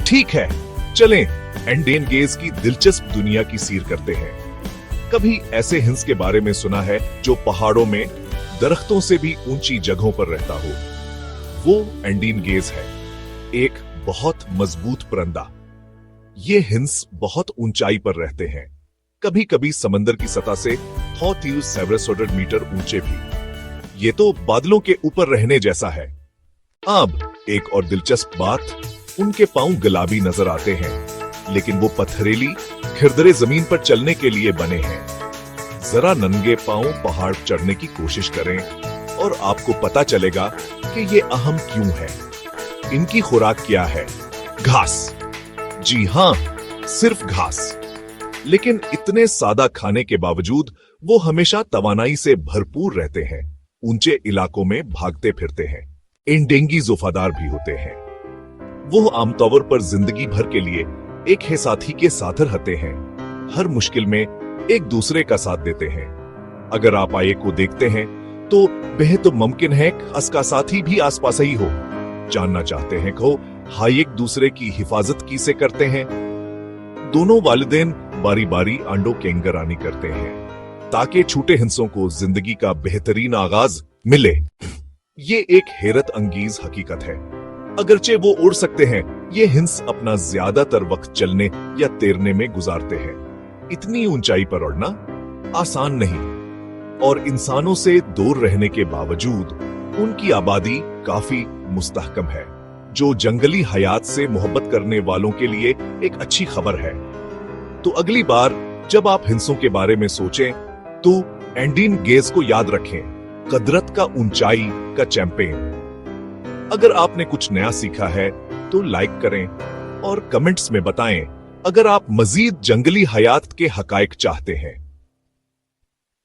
ठीक है, चलें एंडेन गेज की दिलचस्प दुनिया की सीर करते हैं। कभी ऐसे हिंस के बारे में सुना है जो पहाड़ों में दरख्तों से भी ऊंची जगहों पर रहता हो? वो एंडीन गेज है, एक बहुत मजबूत परिंदा। ये हिंस बहुत ऊंचाई पर रहते हैं, कभी कभी समंदर की सतह से 3700 मीटर ऊंचे भी। ये तो बादलों के ऊपर रहने जैसा है। अब एक और दिलचस्प बात, उनके पांव गुलाबी नजर आते हैं, लेकिन वो पथरीली खिरदरे जमीन पर चलने के लिए बने हैं। जरा नंगे पांव पहाड़ चढ़ने की कोशिश करें और आपको पता चलेगा कि ये अहम क्यों है। इनकी खुराक क्या है? घास। जी हां, सिर्फ घास। लेकिन इतने सादा खाने के बावजूद वो हमेशा तवानाई से भरपूर रहते हैं, ऊंचे इलाकों में भागते फिरते हैं। एंडेंगी वफादार भी होते हैं। वो आमतौर पर जिंदगी भर के लिए एक ही साथी के साथ रहते हैं, हर मुश्किल में एक दूसरे का साथ देते हैं। अगर आप आये को देखते हैं तो बेहद मुमकिन है उसका साथी भी आसपास ही हो। जानना चाहते हैं को हाई एक दूसरे की हिफाजत की से करते हैं। दोनों वालिदैन बारी बारी अंडों की निगरानी करते हैं ताकि छूटे हिंसों को जिंदगी का बेहतरीन आगाज मिले। ये एक हैरत अंगेज हकीकत है। अगरचे वो उड़ सकते हैं, ये हिंस अपना ज्यादातर वक्त चलने या तैरने में गुजारते हैं। इतनी ऊंचाई पर उड़ना आसान नहीं, और इंसानों से दूर रहने के बावजूद उनकी आबादी काफी मुस्तहकम है, जो जंगली हयात से मोहब्बत करने वालों के लिए एक अच्छी खबर है। तो अगली बार जब आप हिंसों के बारे में सोचें तो एंडीन गेज को याद रखें, कदरत का ऊंचाई का चैंपियन। अगर आपने कुछ नया सीखा है तो लाइक करें और कमेंट्स में बताएं अगर आप मजीद जंगली हयात के हकायक चाहते हैं।